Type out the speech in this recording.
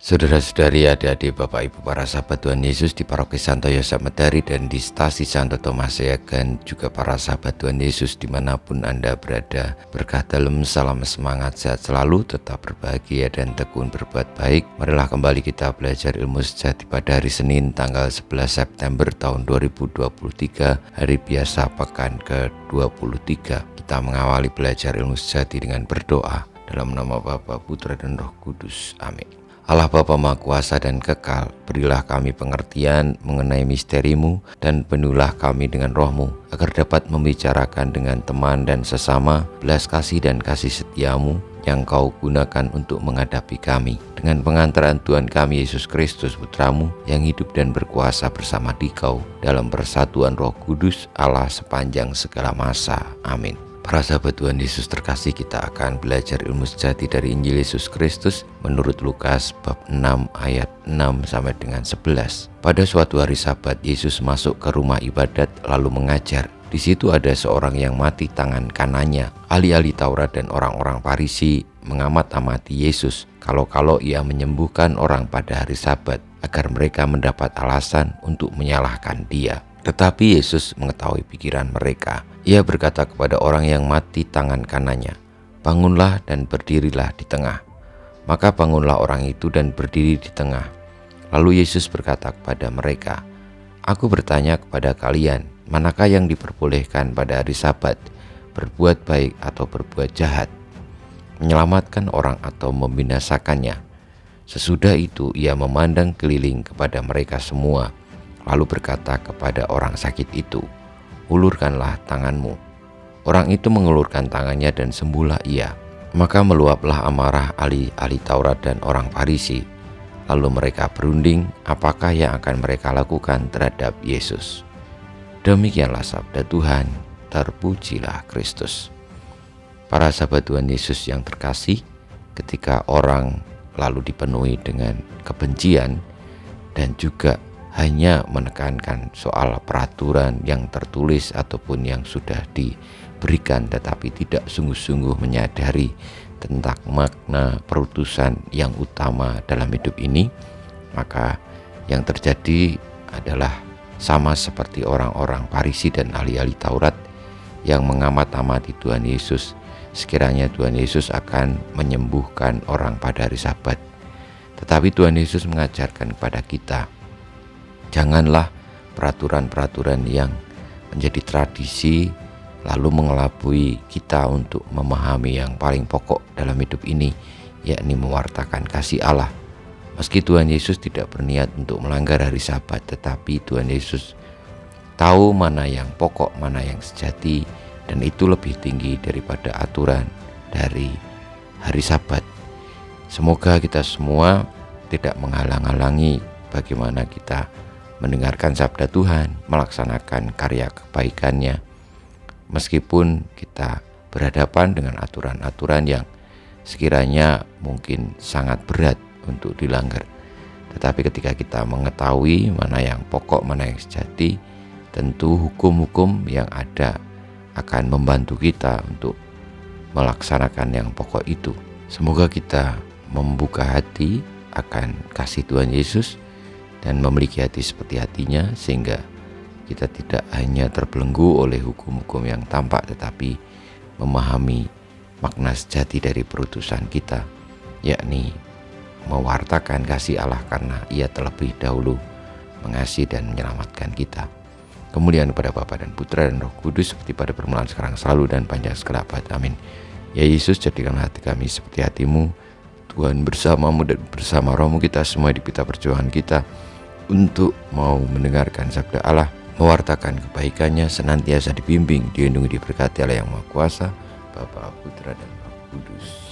Saudara-saudari, adik-adik, Bapak Ibu, para sahabat Tuhan Yesus di Paroki Santo Yosef Medari dan di Stasi Santo Thomas Yagan, juga para sahabat Tuhan Yesus dimanapun Anda berada. Berkah dalam, salam semangat, sehat selalu, tetap berbahagia dan tekun berbuat baik. Marilah kembali kita belajar ilmu sejati pada hari Senin tanggal 11 September tahun 2023, hari biasa pekan ke-23. Kita mengawali belajar ilmu sejati dengan berdoa. Dalam nama Bapa, Putra dan Roh Kudus. Amin. Allah Bapa Maha Kuasa dan Kekal, berilah kami pengertian mengenai misteri-Mu dan penuhilah kami dengan Roh-Mu, agar dapat membicarakan dengan teman dan sesama belas kasih dan kasih setia-Mu yang Kau gunakan untuk menghadapi kami. Dengan pengantaran Tuhan kami Yesus Kristus Putra-Mu yang hidup dan berkuasa bersama Dikau dalam persatuan Roh Kudus Allah sepanjang segala masa. Amin. Para sahabat Tuhan Yesus terkasih, kita akan belajar ilmu sejati dari Injil Yesus Kristus menurut Lukas bab 6 ayat 6 sampai dengan 11. Pada suatu hari Sabat, Yesus masuk ke rumah ibadat lalu mengajar. Di situ ada seorang yang mati tangan kanannya. Ahli-ahli Taurat dan orang-orang Farisi mengamat-amati Yesus kalau ia menyembuhkan orang pada hari Sabat, agar mereka mendapat alasan untuk menyalahkan Dia. Tetapi Yesus mengetahui pikiran mereka. Ia berkata kepada orang yang mati tangan kanannya, "Bangunlah dan berdirilah di tengah." Maka bangunlah orang itu dan berdiri di tengah. Lalu Yesus berkata kepada mereka, "Aku bertanya kepada kalian, manakah yang diperbolehkan pada hari Sabat, berbuat baik atau berbuat jahat, menyelamatkan orang atau membinasakannya?" Sesudah itu ia memandang keliling kepada mereka semua, lalu berkata kepada orang sakit itu, "Ulurkanlah tanganmu." Orang itu mengulurkan tangannya dan sembuhlah ia. Maka meluaplah amarah ahli Taurat dan orang Farisi. Lalu mereka berunding apakah yang akan mereka lakukan terhadap Yesus. Demikianlah sabda Tuhan, terpujilah Kristus. Para sahabat Tuhan Yesus yang terkasih, ketika orang lalu dipenuhi dengan kebencian dan juga hanya menekankan soal peraturan yang tertulis ataupun yang sudah diberikan, tetapi tidak sungguh-sungguh menyadari tentang makna perutusan yang utama dalam hidup ini, maka yang terjadi adalah sama seperti orang-orang Farisi dan ahli-ahli Taurat yang mengamat-amati Tuhan Yesus. Sekiranya Tuhan Yesus akan menyembuhkan orang pada hari Sabat. Tetapi Tuhan Yesus mengajarkan kepada kita, janganlah peraturan-peraturan yang menjadi tradisi lalu mengelabui kita untuk memahami yang paling pokok dalam hidup ini, yakni mewartakan kasih Allah. Meski Tuhan Yesus tidak berniat untuk melanggar hari Sabat, tetapi Tuhan Yesus tahu mana yang pokok, mana yang sejati, dan itu lebih tinggi daripada aturan dari hari Sabat. Semoga kita semua tidak menghalang-halangi bagaimana kita mendengarkan sabda Tuhan, melaksanakan karya kebaikannya, meskipun kita berhadapan dengan aturan-aturan yang sekiranya mungkin sangat berat untuk dilanggar. Tetapi ketika kita mengetahui mana yang pokok, mana yang sejati, tentu hukum-hukum yang ada akan membantu kita untuk melaksanakan yang pokok itu. Semoga kita membuka hati akan kasih Tuhan Yesus dan memiliki hati seperti hatinya, sehingga kita tidak hanya terbelenggu oleh hukum-hukum yang tampak, tetapi memahami makna sejati dari perutusan kita, yakni mewartakan kasih Allah karena Ia terlebih dahulu mengasihi dan menyelamatkan kita. Kemuliaan kepada Bapa dan Putra dan Roh Kudus, seperti pada permulaan, sekarang, selalu, dan panjang segala abad. Amin. Ya Yesus, jadikanlah hati kami seperti hati-Mu. Tuhan, bersama-Mu dan bersama Roh-Mu kita semua di pita perjuangan kita untuk mau mendengarkan sabda Allah, mewartakan kebaikannya, senantiasa dibimbing, dilindungi, diberkati Allah yang Maha Kuasa, Bapa, Putra, dan Roh Kudus.